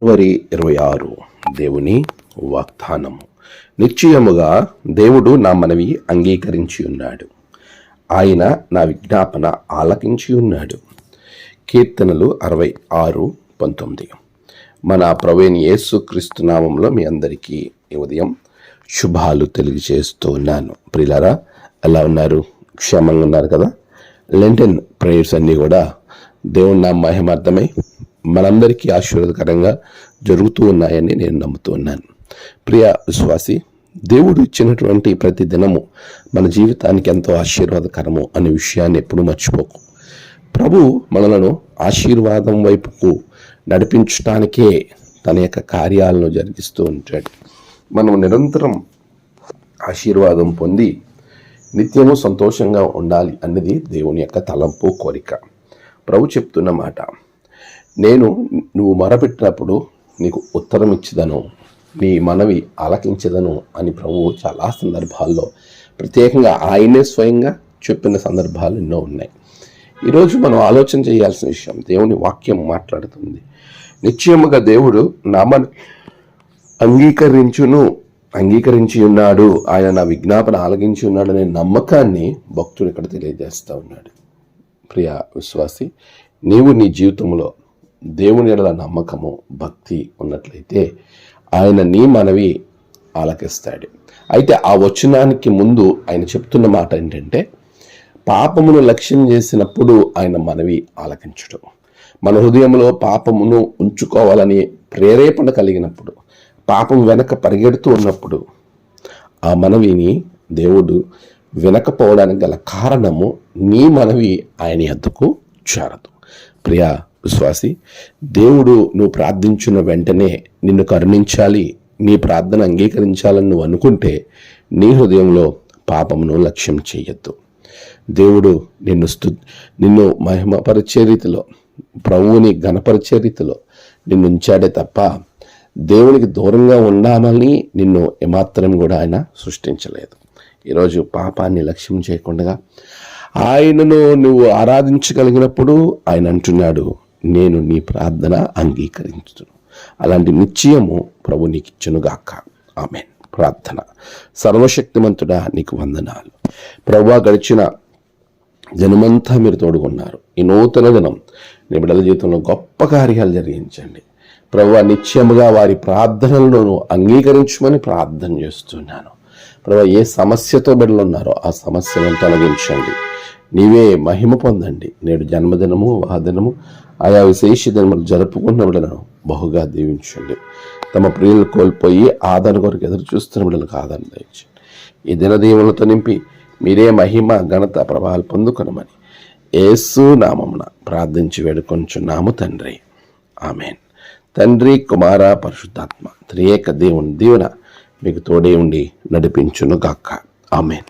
ఫిబ్రవరి 26 దేవుని వాగ్దానము. నిశ్చయముగా దేవుడు నా మనవి అంగీకరించి ఉన్నాడు. ఆయన నా విజ్ఞాపన ఆలకించి ఉన్నాడు. కీర్తనలు 66:19. మన ప్రభువైన యేసుక్రీస్తు నామములో మీ అందరికీ ఈ ఉదయం శుభాలు తెలియజేస్తూ ఉన్నాను. ప్రియులారా, ఎలా ఉన్నారు? క్షేమంగా ఉన్నారు కదా? లెంటెన్ ప్రేయర్స్ అన్నీ కూడా దేవుని నా మహిమార్థమై మనందరికీ ఆశీర్వాదకరంగా జరుగుతూ ఉన్నాయని నేను నమ్ముతూ ఉన్నాను. ప్రియ విశ్వాసి, దేవుడు ఇచ్చినటువంటి ప్రతి దినము మన జీవితానికి ఎంతో ఆశీర్వాదకరము అనే విషయాన్ని ఎప్పుడూ మర్చిపోకు. ప్రభు మనలను ఆశీర్వాదం వైపుకు నడిపించటానికే తన యొక్క కార్యాలను జరిగిస్తూ ఉంటాడు. మనం నిరంతరం ఆశీర్వాదం పొంది నిత్యము సంతోషంగా ఉండాలి అన్నది దేవుని యొక్క తలంపు, కోరిక. ప్రభు చెప్తున్న మాట, నువ్వు మొరపెట్టినప్పుడు నీకు ఉత్తరం ఇచ్చేదను, నీ మనవి ఆలకించదను అని ప్రభువు చాలా సందర్భాల్లో ప్రత్యేకంగా ఆయనే స్వయంగా చెప్పిన సందర్భాలు ఎన్నో ఉన్నాయి. ఈరోజు మనం ఆలోచన చేయాల్సిన విషయం, దేవుని వాక్యం మాట్లాడుతుంది. నిశ్చయముగా దేవుడు నామను అంగీకరించి ఉన్నాడు, ఆయన నా విజ్ఞాపన ఆలకించి ఉన్నాడు అనే నమ్మకాన్ని భక్తుడు ఇక్కడ తెలియజేస్తూ ఉన్నాడు. ప్రియ విశ్వాసి, నీవు నీ జీవితంలో దేవుని ఎడల నమ్మకము, భక్తి ఉన్నట్లయితే ఆయన నీ మనవి ఆలకిస్తాడు. అయితే ఆ వచనానికి ముందు ఆయన చెప్తున్న మాట ఏంటంటే, పాపమును లక్ష్యం చేసినప్పుడు ఆయన మనవి ఆలకించడం. మన హృదయంలో పాపమును ఉంచుకోవాలని ప్రేరేపణ కలిగినప్పుడు, పాపం వెనక పరిగెడుతూ ఉన్నప్పుడు ఆ మనవిని దేవుడు వినకపోవడానికి గల కారణము నీ మనవి ఆయన యొద్దకు చేరదు. ప్రియా విశ్వాసి, దేవుడు నువ్వు ప్రార్థించిన వెంటనే నిన్ను కరుణించాలి, నీ ప్రార్థన అంగీకరించాలని నువ్వు అనుకుంటే నీ హృదయంలో పాపమును లక్ష్యం చేయొద్దు. దేవుడు నిన్ను మహిమపరిచే రీతిలో, ప్రభువుని ఘనపరిచే రీతిలో నిన్ను ఉంచాడే తప్ప దేవునికి దూరంగా ఉండాలని నిన్ను ఏమాత్రం కూడా ఆయన సృష్టించలేదు. ఈరోజు పాపాన్ని లక్ష్యం చేయకుండా ఆయనను నువ్వు ఆరాధించగలిగినప్పుడు ఆయన అంటున్నాడు, నేను నీ ప్రార్థన అంగీకరించును. అలాంటి నిశ్చయము ప్రభు నీకు ఇచ్చునుగాక. ఆమేన్. ప్రార్థన. సర్వశక్తిమంతుడా, నీకు వందనాలు. ప్రభువా, గడిచిన జనమంతా మీరు తోడుకున్నారు. ఈ నూతన దినం నీ బిడ్డల జీవితంలో గొప్ప కార్యాలు జరిగించండి. ప్రభువా, నిశ్చయముగా వారి ప్రార్థనలను అంగీకరించమని ప్రార్థన చేస్తున్నాను. ప్రభువా, ఏ సమస్యతో బిడ్డలు ఉన్నారో ఆ సమస్యను తొలగించండి. నీవే మహిమ పొందండి. నేడు జన్మదినము, వాదినము, ఆయా విశేష దినములు జరుపుకున్న బిడ్డలను బహుగా దీవించండి. తమ ప్రియులు కోల్పోయి ఆదరణ కొరకు ఎదురు చూస్తున్న బిడ్డలకు ఆదరణ దయచండి. ఈ దినదీవులతో నింపి మీరే మహిమ, ఘనత, ప్రభావాలు పొందుకొనమని యేసు నామమున ప్రార్థించి వేడుకొంచున్నాము తండ్రి. ఆమేన్. తండ్రి, కుమార, పరిశుద్ధాత్మ త్రియేక దేవుని దీవెన మీకు తోడే ఉండి నడిపించును గాక. ఆమేన్.